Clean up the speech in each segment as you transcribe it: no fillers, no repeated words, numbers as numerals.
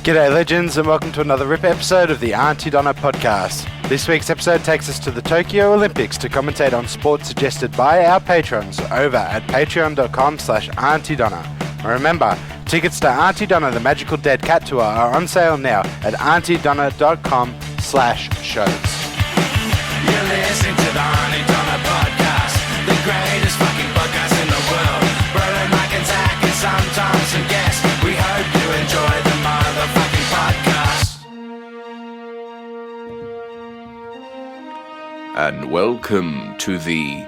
G'day legends and welcome to another RIP episode of the Auntie Donna podcast. This week's episode takes us to the Tokyo Olympics to commentate on sports suggested by our patrons over at patreon.com/AuntieDonna. And remember, tickets to Auntie Donna the Magical Dead Cat Tour are on sale now at auntiedonna.com/shows. You're listening to the Auntie Donna podcast, the greatest fucking podcast in the world. Brother Mike and Zach and sometimes some guests. We hope you enjoy the motherfucking podcast. And welcome to the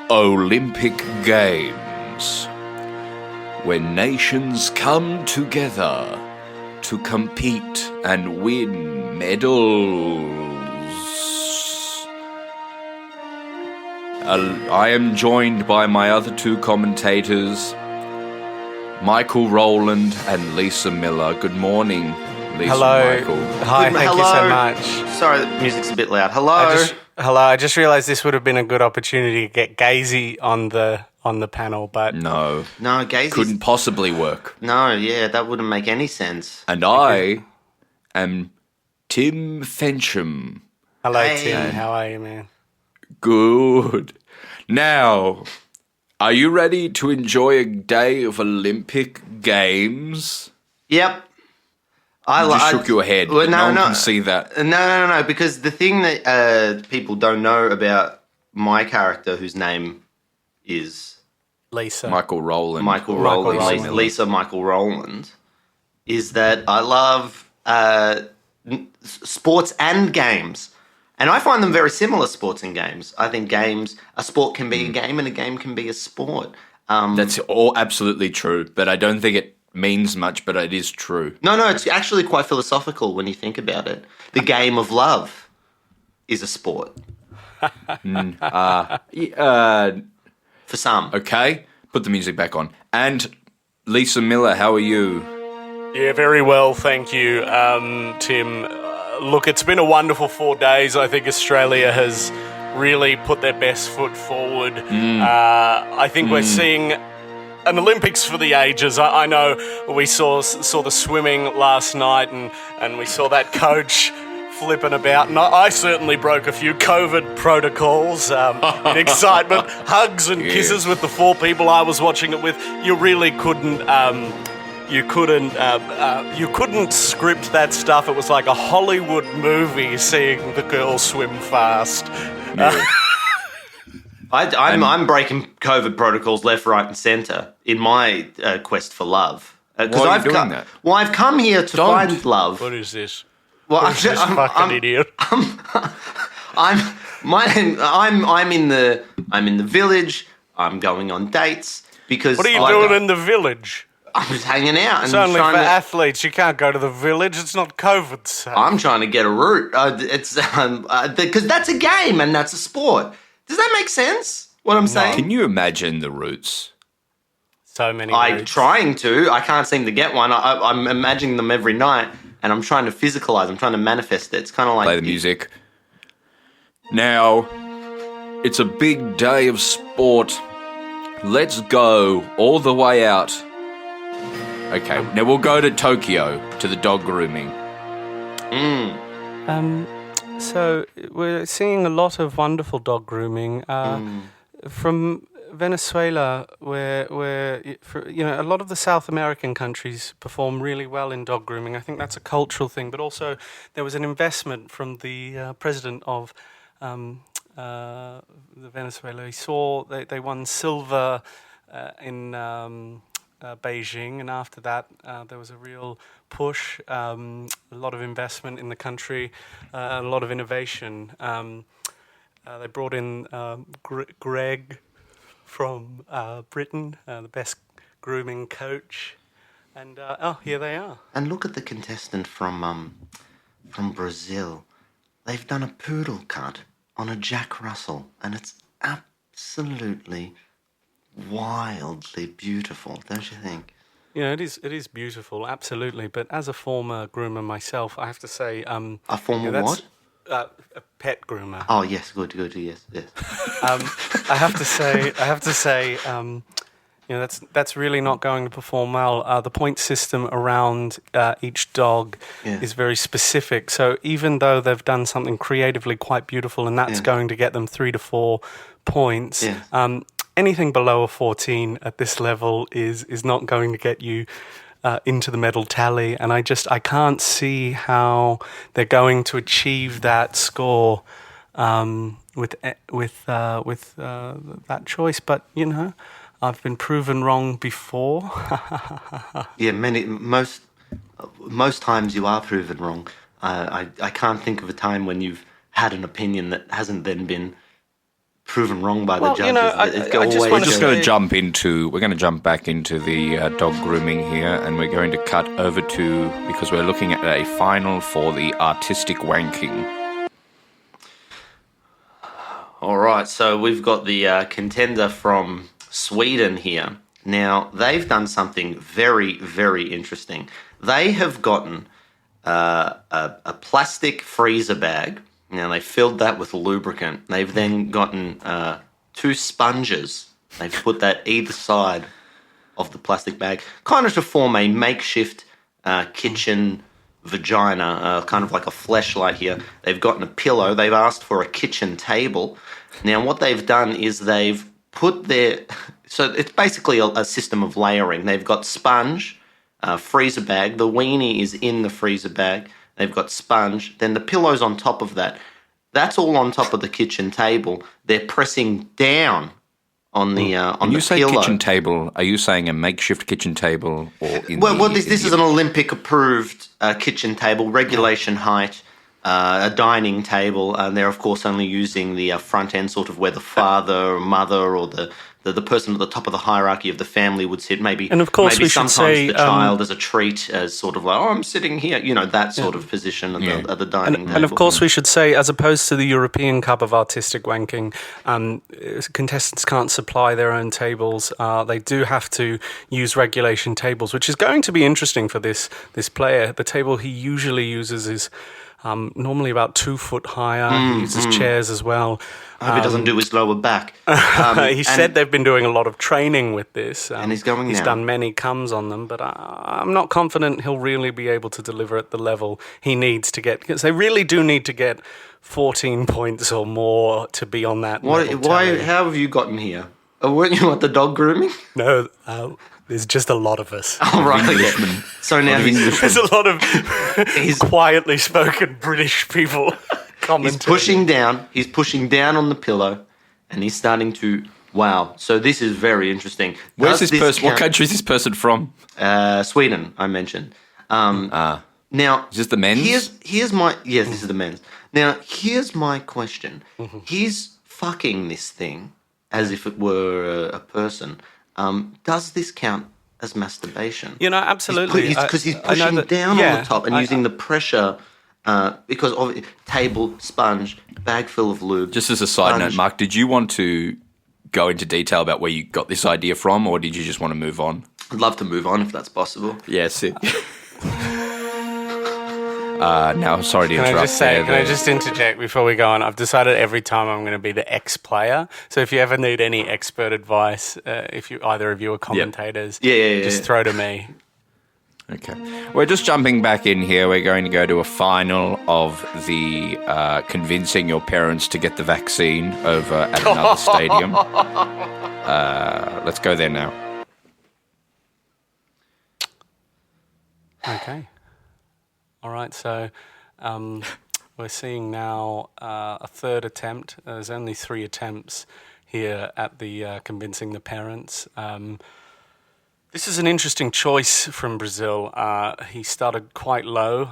Olympic Games, where nations come together to compete and win medals. I am joined by my other two commentators, Michael Rowland and Lisa Miller. Good morning, Lisa. Hello. Michael. Hi, thank you so much. Sorry, the music's a bit loud. Hello. I just realised this would have been a good opportunity to get Gazy on the panel, but No, Gazy's... couldn't possibly work. No, yeah, that wouldn't make any sense. And I am Tim Fensham. hello Hey. Tim, how are you, man? Good. Now, are you ready to enjoy a day of Olympic Games? Yep. You just shook your head, Well, but no one can see that. No, because the thing that people don't know about my character, whose name is Lisa. Michael Rowland. Michael Michael Rowland, Rowland. Lisa Michael Rowland, is that I love sports and games. And I find them very similar, sports and games. I think a sport can be a game and a game can be a sport. That's all absolutely true, but I don't think it means much, but it is true. No, it's actually quite philosophical when you think about it. The game of love is a sport. For some. Okay, put the music back on. And Lisa Miller, how are you? Yeah, very well, thank you, Tim. Look, it's been a wonderful 4 days. I think Australia has really put their best foot forward. I think we're seeing an Olympics for the ages. I know we saw the swimming last night, and we saw that coach flipping about, and I certainly broke a few COVID protocols in excitement. Hugs and kisses with the 4 people I was watching it with. You really couldn't. You couldn't script that stuff. It was like a Hollywood movie seeing the girls swim fast. I'm breaking COVID protocols left, right, and centre in my quest for love. Why are you doing that? Well, I've come here to find love. What is this? Well, What is this fucking idiot? I'm in the village. I'm going on dates because What are you doing in the village? I'm just hanging out and It's only for trying to. athletes. You can't go to the village. It's not COVID safe. I'm trying to get a route. It's because that's a game and that's a sport. Does that make sense? What I'm saying? Can you imagine the roots? So many I'm routes. trying to. I can't seem to get one. I'm imagining them every night, and I'm trying to physicalize. I'm trying to manifest it. It's kind of like Play the music. Now, it's a big day of sport. Let's go all the way out. Okay, now we'll go to Tokyo, to the dog grooming. So we're seeing a lot of wonderful dog grooming from Venezuela, where a lot of the South American countries perform really well in dog grooming. I think that's a cultural thing, but also there was an investment from the president of the Venezuela. He saw they won silver in Beijing, and after that there was a real push, a lot of investment in the country, a lot of innovation. They brought in Greg from Britain, the best grooming coach, and here they are. And look at the contestant from Brazil. They've done a poodle cut on a Jack Russell, and it's absolutely wildly beautiful, don't you think? Yeah, it is beautiful, absolutely. But as a former groomer myself, I have to say, A former what? A pet groomer. Oh yes, good, yes. I have to say, that's really not going to perform well. The point system around each dog is very specific. So even though they've done something creatively quite beautiful, and that's going to get them 3 to 4 points, anything below a 14 at this level is not going to get you into the medal tally. And I can't see how they're going to achieve that score with that choice. But I've been proven wrong before. Yeah, most times you are proven wrong. I can't think of a time when you've had an opinion that hasn't then been proven wrong by the judges. We're going to jump back into the dog grooming here, and we're going to cut over to, because we're looking at a final for the artistic wanking. All right, so we've got the contender from Sweden here. Now, they've done something very, very interesting. They have gotten a plastic freezer bag. Now, they filled that with lubricant. They've then gotten 2 sponges. They've put that either side of the plastic bag, kind of to form a makeshift kitchen vagina, kind of like a fleshlight here. They've gotten a pillow. They've asked for a kitchen table. Now, what they've done is they've put their... So it's basically a system of layering. They've got sponge, freezer bag. The weenie is in the freezer bag. They've got sponge. Then the pillow's on top of that. That's all on top of the kitchen table. They're pressing down on the pillow. When you say kitchen table, are you saying a makeshift kitchen table? Or this is an Olympic-approved kitchen table, regulation height, a dining table. They're, of course, only using the front end, sort of where the father or mother or the person at the top of the hierarchy of the family would sit. And of course, maybe we should sometimes say the child as a treat, as sort of like, I'm sitting here, that sort of position at the dining table. And of course, we should say, as opposed to the European Cup of Artistic Wanking, contestants can't supply their own tables. They do have to use regulation tables, which is going to be interesting for this player. The table he usually uses is normally about 2 foot higher. He uses chairs as well. I hope he doesn't do his lower back. He said they've been doing a lot of training with this. And he's going He's now. done many comes on them, but I'm not confident he'll really be able to deliver at the level he needs to get, because they really do need to get 14 points or more to be on that level tally. How have you gotten here? Weren't you at the dog grooming? No, there's just a lot of us. Oh, right. Englishman. So now There's a lot of quietly spoken British people commenting. He's pushing down on the pillow, and he's starting to... Wow. So this is very interesting. Where's this person? What country is this person from? Sweden, I mentioned. Now... Is this the men's? Here's my... Yes, this is the men's. Now, here's my question. He's fucking this thing as if it were a person. Does this count as masturbation? Absolutely. Because he's pushing down on the top and using the pressure... because of table, sponge, bag full of lube. Just as a side note, Mark, did you want to go into detail about where you got this idea from, or did you just want to move on? I'd love to move on if that's possible. Yes. Now, sorry to interrupt. Can I just interject before we go on? I've decided every time I'm going to be the ex-player. So if you ever need any expert advice, if either of you are commentators, just throw to me. Okay. We're just jumping back in here. We're going to go to a final of the convincing your parents to get the vaccine over at another stadium. Let's go there now. Okay. All right, so we're seeing now a third attempt. There's only 3 attempts here at the convincing the parents. This is an interesting choice from Brazil. He started quite low.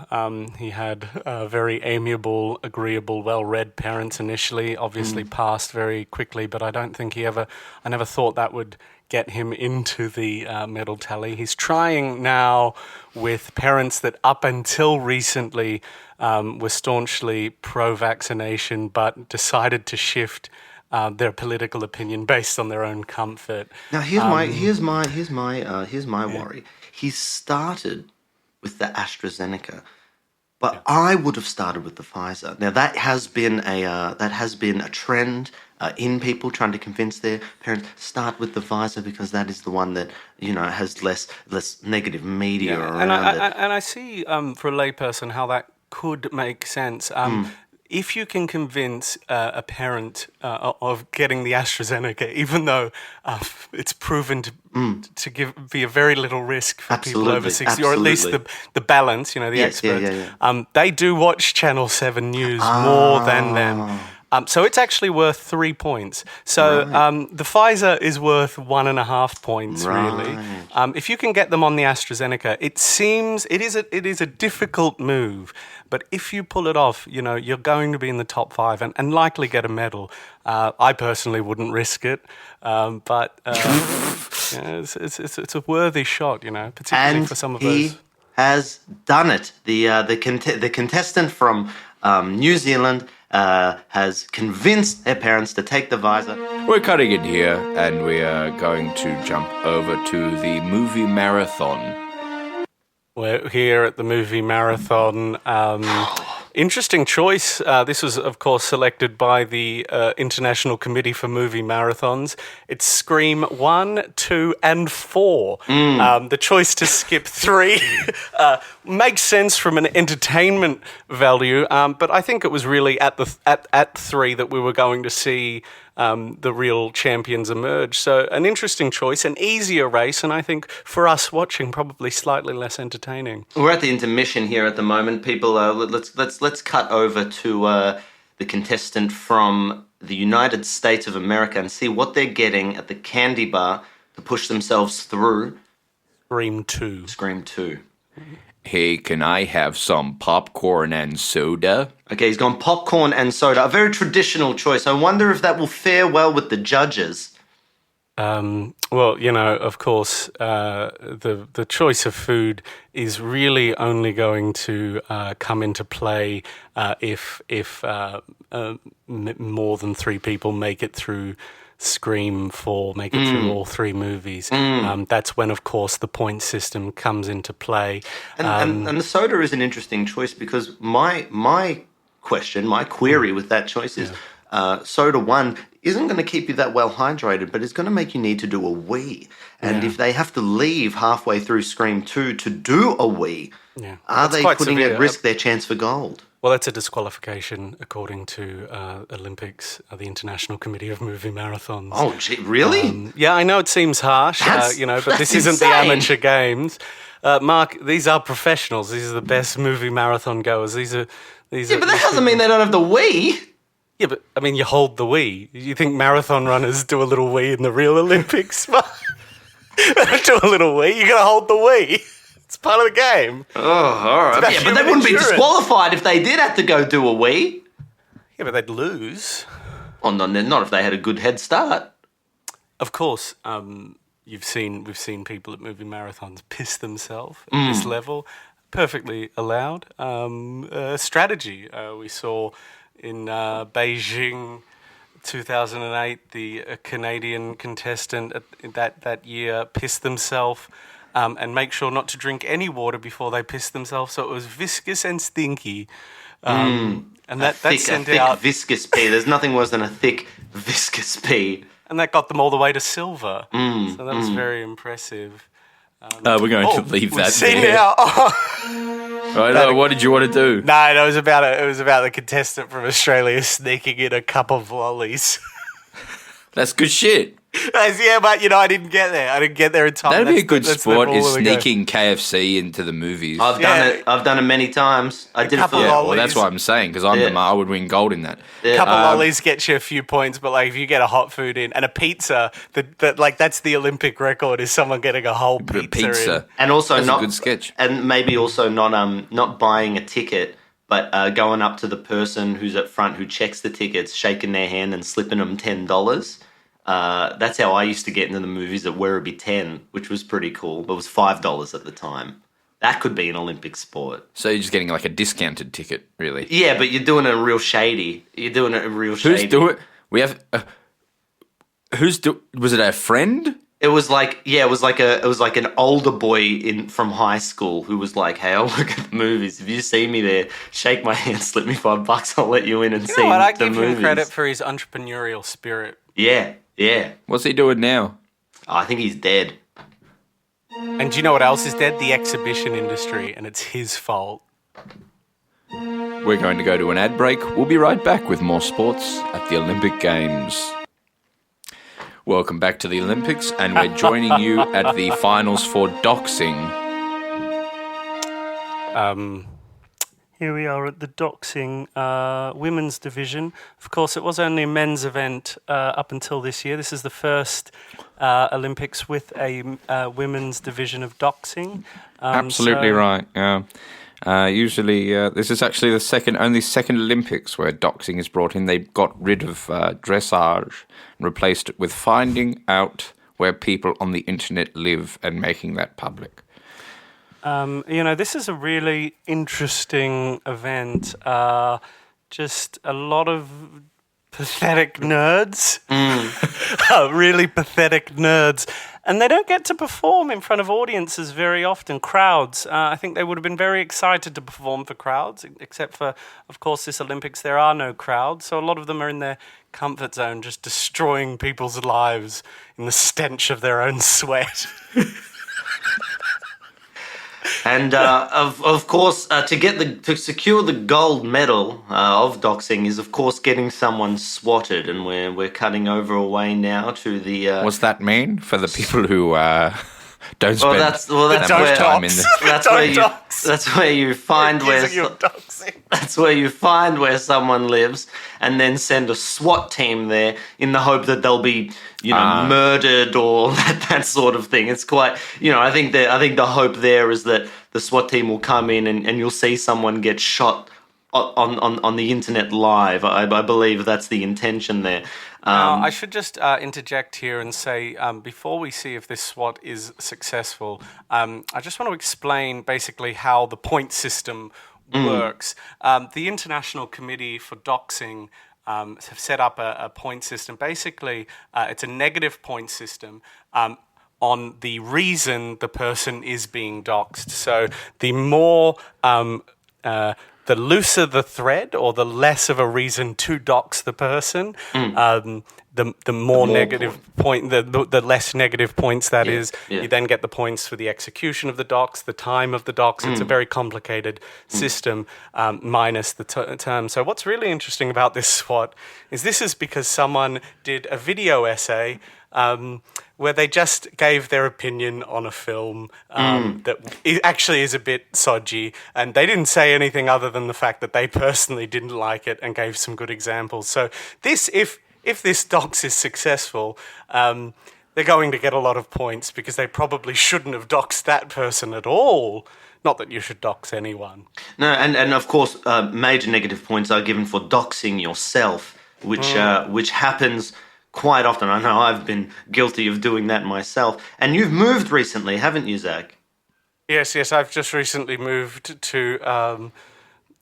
He had very amiable, agreeable, well-read parents initially, obviously passed very quickly, but I don't think I never thought that would get him into the medal tally. He's trying now with parents that up until recently were staunchly pro-vaccination, but decided to shift their political opinion based on their own comfort. Now here's my worry. He started with the AstraZeneca. But I would have started with the Pfizer. Now that has been a trend in people trying to convince their parents start with the Pfizer because that is the one that has less negative media around it. And I see for a layperson how that could make sense. If you can convince a parent of getting the AstraZeneca, even though it's proven to be a very little risk for people over 60, or at least the balance, the experts, they do watch Channel 7 News more than them. So it's actually worth 3 points. So the Pfizer is worth 1.5 points, really. If you can get them on the AstraZeneca, it is a difficult move. But if you pull it off, you're going to be in the top 5 and likely get a medal. I personally wouldn't risk it, but it's a worthy shot, particularly for some of those. He has done it. The contestant from New Zealand has convinced their parents to take the Pfizer. We're cutting it here, and we are going to jump over to the movie marathon. We're here at the movie marathon. Interesting choice. This was, of course, selected by the International Committee for Movie Marathons. It's Scream 1, 2, and 4. The choice to skip 3 makes sense from an entertainment value, but I think it was really at 3 that we were going to see the real champions emerge. So an interesting choice, an easier race, and I think for us watching, probably slightly less entertaining. We're at the intermission here at the moment. People, let's cut over to the contestant from the United States of America and see what they're getting at the candy bar to push themselves through. Scream 2. Scream 2. Hey, can I have some popcorn and soda? Okay, he's gone popcorn and soda. A very traditional choice. I wonder if that will fare well with the judges. Well, of course, the choice of food is really only going to come into play if more than 3 people make it through Scream 4, make it through all 3 movies. That's when, of course, the point system comes into play. And the soda is an interesting choice because my query with that choice is soda 1 isn't going to keep you that well hydrated, but it's going to make you need to do a wee. And if they have to leave halfway through Scream 2 to do a wee, are they putting at risk their chance for gold? Well, that's a disqualification according to Olympics, the International Committee of Movie Marathons. Oh, gee, really? Yeah, I know it seems harsh, but this isn't insane. the amateur games. Mark, these are professionals. These are the best movie marathon goers. But that doesn't mean they don't have the wee. Yeah, but I mean, you hold the wee. You think marathon runners do a little wee in the real Olympics? They don't do a little wee. You got to hold the wee. It's part of the game. Oh, all right. Yeah, but they wouldn't be disqualified if they did have to go do a wee. Yeah, but they'd lose. Oh, no, not if they had a good head start. Of course, we've seen people at movie marathons piss themselves at this level. Perfectly allowed. Strategy. We saw in Beijing 2008, the Canadian contestant that year pissed themselves. And make sure not to drink any water before they piss themselves. So it was viscous and stinky. And that sent out... viscous pee. There's nothing worse than a thick, viscous pee. And that got them all the way to silver. So that was very impressive. We're going to leave that see there. now. Right, what did you want to do? No, it was about the contestant from Australia sneaking in a cup of lollies. That's good shit. Yeah, but I didn't get there. I didn't get there in time. That'd be a good sport, is sneaking KFC into the movies. I've done it. I've done it many times. I did it for well, that's what I'm saying, because I would win gold in that. A couple of lollies gets you a few points, but if you get a hot food in and a pizza, that's the Olympic record, is someone getting a whole pizza in. And also that's not a good sketch. And maybe also not buying a ticket, but going up to the person who's at front who checks the tickets, shaking their hand and slipping them $10. That's how I used to get into the movies at Werribee 10, which was pretty cool. But it was $5 at the time. That could be an Olympic sport. So you're just getting a discounted ticket, really? Yeah, but you're doing it real shady. You're doing it real shady. Who's doing it? We have... was it a friend? It was like an older boy from high school who was like, "Hey, I'll look at the movies. If you see me there, shake my hand, slip me $5. I'll let you in and see You know what? I the give movies." him credit for his entrepreneurial spirit. Yeah. What's he doing now? I think he's dead. And do you know what else is dead? The exhibition industry, and it's his fault. We're going to go to an ad break. We'll be right back with more sports at the Olympic Games. Welcome back to the Olympics, and we're joining you at the finals for doxing. Here we are at the doxing women's division. Of course, it was only a men's event up until this year. This is the first Olympics with a women's division of doxing. Absolutely right. Yeah. Usually, this is actually the only second Olympics where doxing is brought in. They got rid of dressage and replaced it with finding out where people on the internet live and making that public. This is a really interesting event. Just a lot of pathetic nerds. Really pathetic nerds. And they don't get to perform in front of audiences very often, crowds. I think they would have been very excited to perform for crowds, except for, of course, this Olympics, there are no crowds. So a lot of them are in their comfort zone, just destroying people's lives in the stench of their own sweat. And of course, to secure the gold medal of doxing is of course getting someone swatted, and we're cutting over away now to the. What's that mean for the people who don't spend that's time in this? That's where you find where someone lives, and then send a SWAT team there in the hope that they'll be murdered or that sort of thing. It's quite, I think the hope there is that the SWAT team will come in and you'll see someone get shot on the internet live. I believe that's the intention there. I should just interject here and say, before we see if this SWAT is successful, I just want to explain basically how the point system works. The International Committee for Doxing have set up a point system. Basically, it's a negative point system on the reason the person is being doxed. So the more... the looser the thread, or the less of a reason to dox the person, the more negative point, the less negative points that is. Yeah. You then get the points for the execution of the dox, the time of the dox. It's a very complicated system, minus the term. So what's really interesting about this SWAT is this is because someone did a video essay where they just gave their opinion on a film that actually is a bit sodgy, and they didn't say anything other than the fact that they personally didn't like it and gave some good examples. So this, if this dox is successful, they're going to get a lot of points because they probably shouldn't have doxed that person at all. Not that you should dox anyone. No, and of course, major negative points are given for doxing yourself, which happens quite often. I know I've been guilty of doing that myself. And you've moved recently, haven't you, Zach? Yes. I've just recently moved to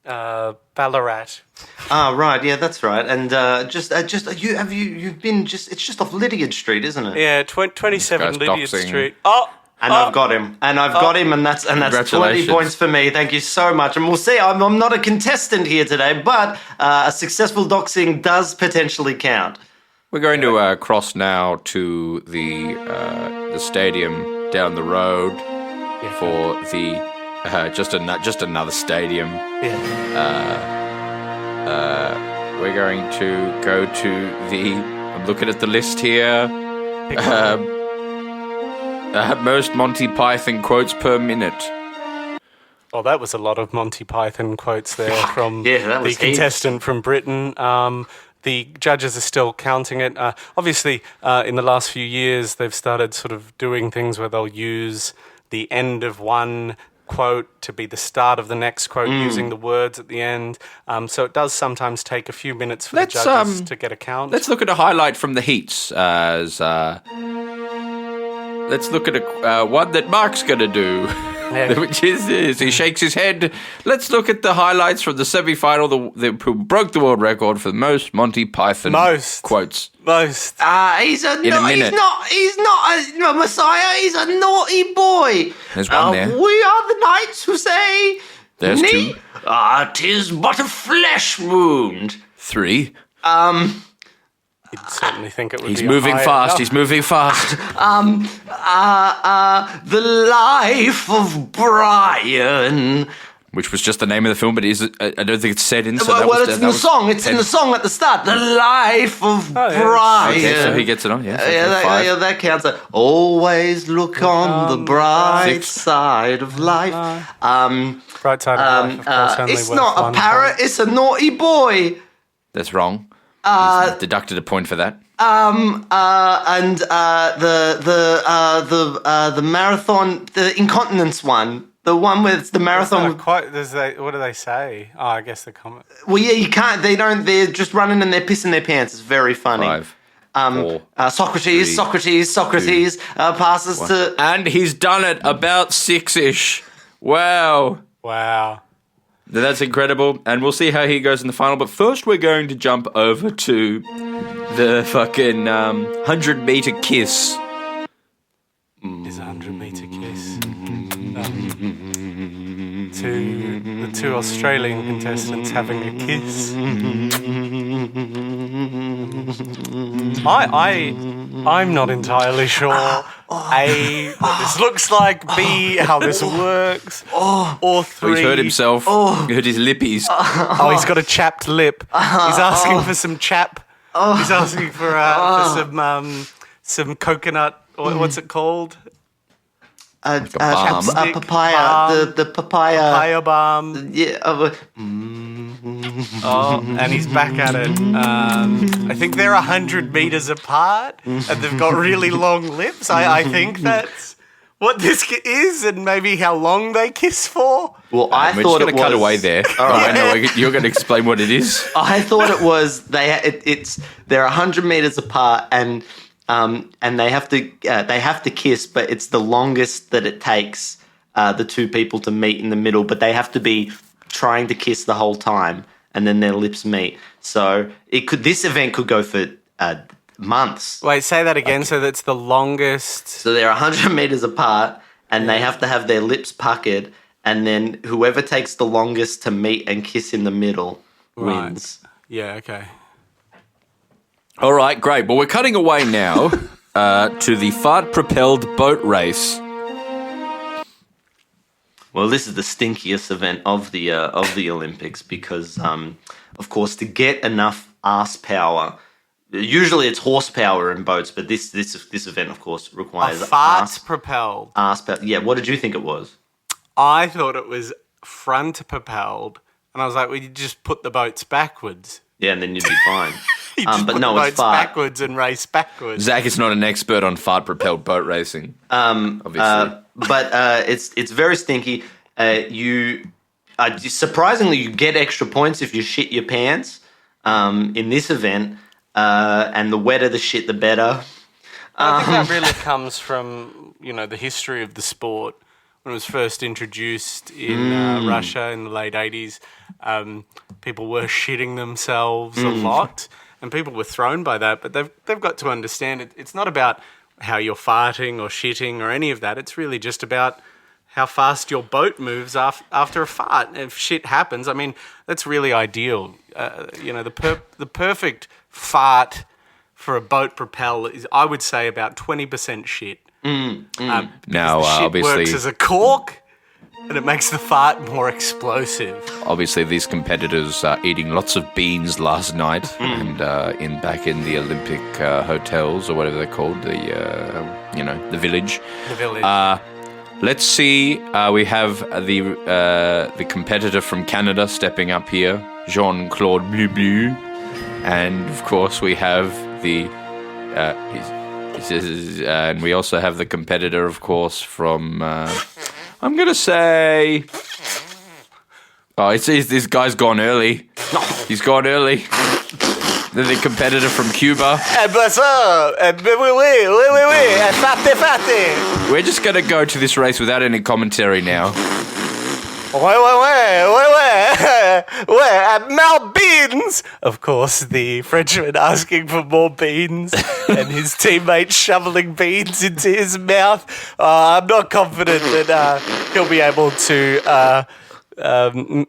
Ballarat. Right. Yeah, that's right. And you've been it's just off Lydiard Street, isn't it? Yeah, 27 Lydiard Street. I've got him, and that's 20 points for me. Thank you so much. And we'll see. I'm not a contestant here today, but a successful doxing does potentially count. We're going to cross now to the stadium down the road for the just another stadium. Yeah. We're going to go to I'm looking at the list here. Most Monty Python quotes per minute. Oh, that was a lot of Monty Python quotes there from the contestant from Britain. The judges are still counting it. Obviously, in the last few years, they've started sort of doing things where they'll use the end of one quote to be the start of the next quote, using the words at the end. So it does sometimes take a few minutes for the judges to get a count. Let's look at a highlight from the heats. Let's look at one that Mark's going to do. Yeah. Which is he shakes his head. Let's look at the highlights from the semi-final. Who broke the world record for the most Monty Python quotes. Most. He's a minute. He's not a messiah. He's a naughty boy. There's one there. We are the knights who say, There's "Nee, two. 'tis but a flesh wound." 3. You'd certainly think it would He's be moving higher. fast. Oh, He's moving fast. The life of Brian. Which was just the name of the film, but I don't think it's said in. So Well, it's in the song. It's in the song at the start. The life of Brian. Okay, so he gets it on. Yeah, that counts. Always look on the bright side of life. Bright side of life, of course, only It's worth not a one parrot. point. It's a naughty boy. That's wrong. He's deducted a point for that. And the marathon, the incontinence one. The one with the marathon. What do they say? Oh, I guess the comment. Well, yeah, you can't. They don't. They're just running and they're pissing their pants. It's very funny. 5, 4. Socrates passes to. And he's done it about 6-ish. Wow. Wow. That's incredible. And we'll see how he goes in the final. But first, we're going to jump over to the fucking 100-meter kiss. Is a 100-meter kiss. The two Australian contestants having a kiss. I'm not entirely sure. A, what this looks like. B, how this works. Or 3. He's hurt himself. He hurt his lippies. Oh, he's got a chapped lip. He's asking for some chap. He's asking for some coconut. Or what's it called? balm. Papaya. The papaya. Papaya balm. Yeah. And he's back at it. I think they're 100 meters apart, and they've got really long lips. I think that's what this is, and maybe how long they kiss for. Well, I We're thought just it going to was. cut away there. All right. No, you're going to explain what it is. I thought it was they're 100 meters apart and they have to kiss, but it's the longest that it takes the two people to meet in the middle, but they have to be trying to kiss the whole time, and then their lips meet. So this event could go for months. Wait, say that again. So that's the longest. So they're 100 meters apart, and they have to have their lips puckered, and then whoever takes the longest to meet and kiss in the middle wins. Yeah. Okay. All right, great. Well, we're cutting away now to the fart-propelled boat race. Well, this is the stinkiest event of the Olympics because, of course, to get enough arse power, usually it's horsepower in boats, but this event, of course, requires Fart-propelled. arse power. Yeah, what did you think it was? I thought it was front-propelled, and I was like, well, you just put the boats backwards. Yeah, and then you'd be fine. You just but put no, the it's boats fart. backwards and race backwards. Zach is not an expert on fart-propelled boat racing, obviously. But it's very stinky. Surprisingly, you get extra points if you shit your pants in this event, and the wetter the shit, the better. I think that really comes from, the history of the sport. When it was first introduced in Russia in the late 80s, people were shitting themselves a lot, and people were thrown by that. But they've got to understand it's not about how you're farting or shitting or any of that. It's really just about how fast your boat moves after a fart. If shit happens, I mean, that's really ideal. The perfect fart for a boat propel is, I would say, about 20% shit. Now, the shit obviously, works as a cork, and it makes the fart more explosive. obviously, these competitors are eating lots of beans last night, and back in the Olympic hotels or whatever they're called, the village. The village. Let's see. We have the competitor from Canada stepping up here, Jean-Claude Bleu, and of course we have the. And we also have the competitor, of course, from. I'm gonna say. Oh, it says this guy's gone early. He's gone early. the competitor from Cuba. We're just going to go to this race without any commentary now. More beans! Of course, the Frenchman asking for more beans and his teammates shoveling beans into his mouth. I'm not confident that he'll be able to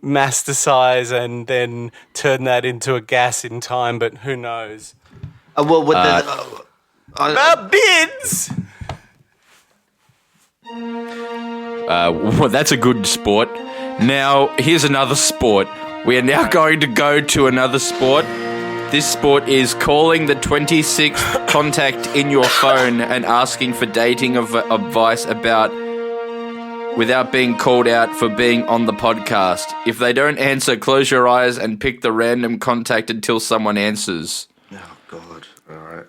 masticize and then turn that into a gas in time, but who knows? Well, with Beans! Well, that's a good sport. Now, here's another sport. We are now going to go to another sport. This sport is calling the 26th contact in your phone and asking for dating advice without being called out for being on the podcast. If they don't answer, close your eyes and pick the random contact until someone answers. Oh, God. All right.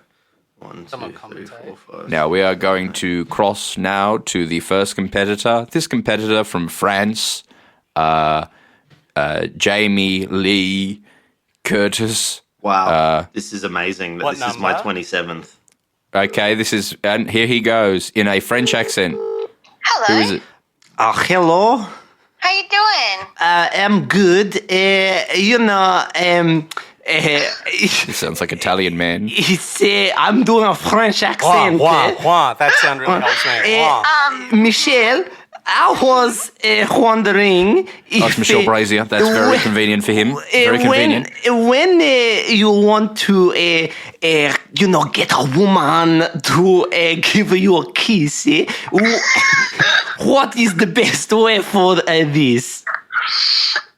1, 2, 3, 4, 5. Now, we are going to cross now to the first competitor. This competitor from France, Jamie Lee Curtis. Wow. This is amazing. What This is my number? 27th. Okay, and here he goes in a French accent. Hello. Who is it? Hello. How you doing? I'm good. He sounds like Italian man. It's I'm doing a French accent. That sound really helps me. Michelle, I was wondering if... Oh, it's Michelle Brazier. That's very convenient for him. Very convenient. When you want to, get a woman to give you a kiss, what is the best way for this?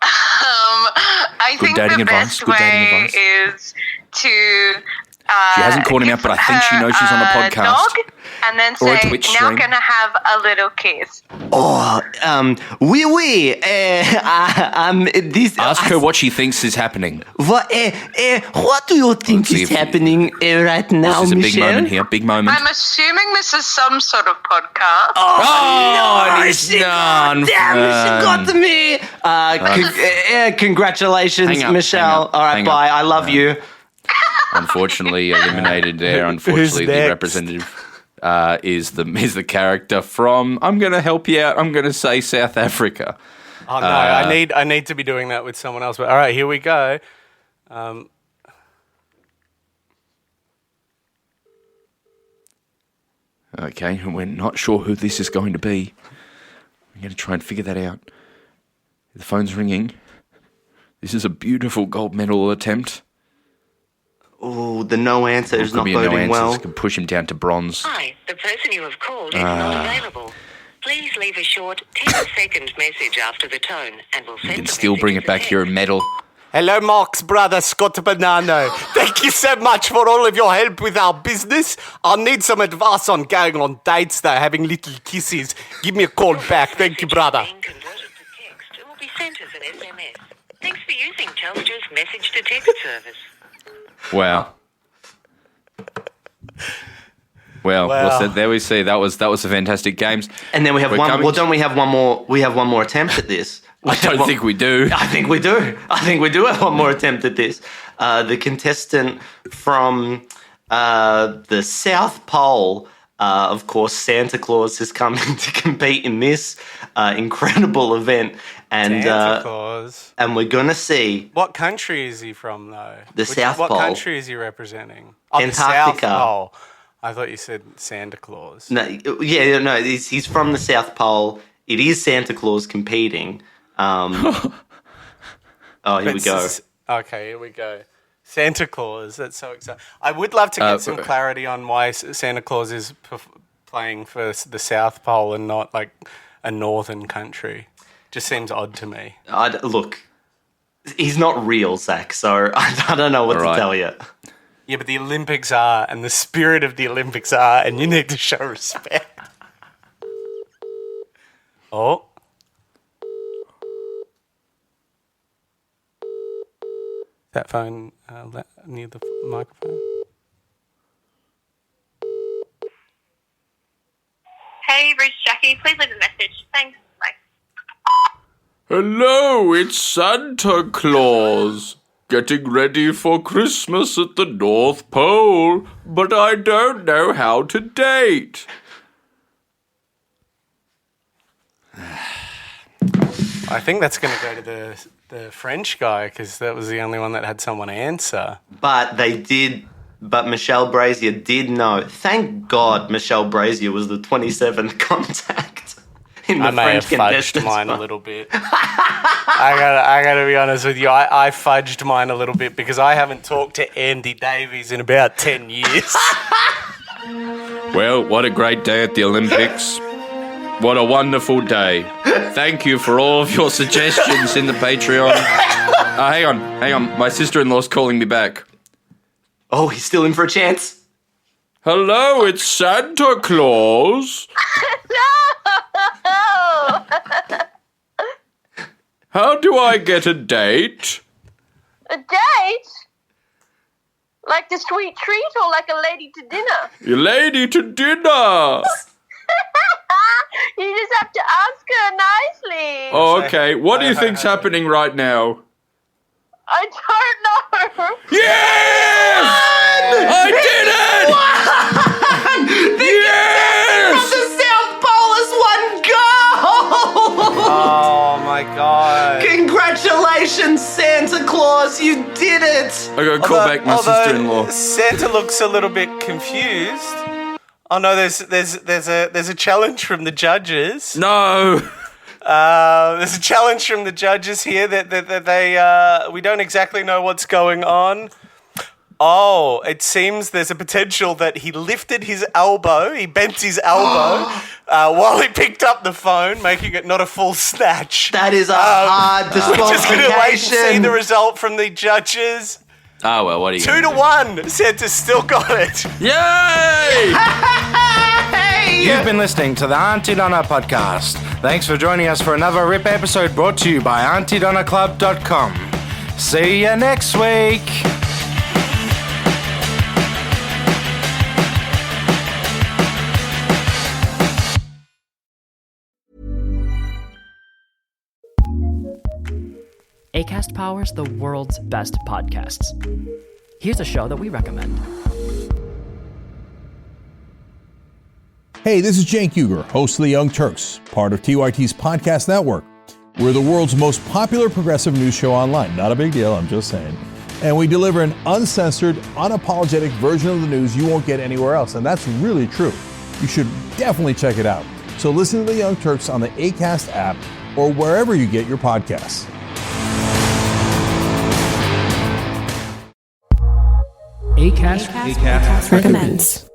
I think dating the advice, best good dating way advice. is to... She hasn't called him out, but I think she knows she's on the podcast. Dog, and then Or a say, Twitch now stream. gonna have a little kiss. Oui. This. Ask her what she thinks is happening. What do you think see is if- happening right now, This is a big Michelle? moment here. Big moment. I'm assuming this is some sort of podcast. Oh, it's Damn, she got me. Congratulations, Hang up, Michelle. hang up, All right, hang bye. up. I love you. Unfortunately, eliminated there. Unfortunately, the next? representative is the character from. I'm going to help you out. I'm going to say South Africa. Oh no, I need to be doing that with someone else. But all right, here we go. Okay, and we're not sure who this is going to be. I'm going to try and figure that out. The phone's ringing. This is a beautiful gold medal attempt. Oh, the no answer is Could not be a no boding answer. well. This could push him down to bronze. Hi, the person you have called is not available. Please leave a short 10-second message after the tone and we'll send You can the still message bring as it a back text. here a medal. Hello, Mark's brother, Scott Bonanno. Thank you so much for all of your help with our business. I'll need some advice on going on dates, though, having little kisses. Give me a call back. Thank you, brother. Being converted to text, it will be sent as an SMS. Thanks for using Telstra's message-to-text service. Wow. Well, Wow. there we see. That was a fantastic games. And then we have We're one. coming Well, to- don't we have one more? We have one more attempt at this. I don't think we do. I think we do. I think we do have one more attempt at this. The contestant from the South Pole, of course, Santa Claus is coming to compete in this incredible event, and Santa Claus. and we're gonna see What country is he from, though? The South What Pole. country is he representing? Oh, Antarctica. The South Pole. I thought you said Santa Claus. no, he's from the South Pole. It is Santa Claus competing. Oh, here we go. Okay, here we go. Santa Claus. That's so exciting. I would love to get some clarity on why Santa Claus is playing for the South Pole and not like a northern country. Just seems odd to me. Look, he's not real, Zach. So I don't know what All right. to tell you. Yeah, but the Olympics are, and the spirit of the Olympics are, and you need to show respect. Oh. That phone near the microphone. Hey, Bruce, Jackie, please leave a message. Thanks. Bye. Hello, it's Santa Claus. getting ready for Christmas at the North Pole, but I don't know how to date. I think that's going to go to the French guy because that was the only one that had someone answer. But Michelle Brazier did know. Thank God Michelle Brazier was the 27th contact in the I may French have fudged contestants. mine a little bit. I gotta be honest with you. I fudged mine a little bit because I haven't talked to Andy Davies in about 10 years. Well, what a great day at the Olympics. What a wonderful day. Thank you for all of your suggestions in the Patreon. Hang on. My sister-in-law's calling me back. Oh, he's still in for a chance. Hello, it's Santa Claus. No! How do I get a date? A date? Like the sweet treat or like a lady to dinner? Your lady to dinner. You just have to ask her nicely. Oh, okay. What do you think's happening right now? I don't know. Yes! I did it! Yes! The South Pole has won gold! Oh my god. Congratulations, Santa Claus, you did it! I gotta call back my sister-in-law. Santa looks a little bit confused. Oh no, there's a challenge from the judges. No! There's a challenge from the judges here that they we don't exactly know what's going on. Oh, it seems there's a potential that he lifted his elbow, he bent his elbow while he picked up the phone, making it not a full snatch. That is a hard We're just going to wait and see disqualification. the result from the judges. Oh, well, what are you 2-1. Santa's still got it. Yay! You've been listening to the Auntie Donna podcast. Thanks for joining us for another RIP episode brought to you by AuntieDonnaClub.com. See you next week. Acast powers the world's best podcasts. Here's a show that we recommend. Hey, this is Cenk Uygur, host of The Young Turks, part of TYT's podcast network. We're the world's most popular progressive news show online. Not a big deal, I'm just saying. And we deliver an uncensored, unapologetic version of the news you won't get anywhere else. And that's really true. You should definitely check it out. So listen to The Young Turks on the Acast app or wherever you get your podcasts. Acast recommends.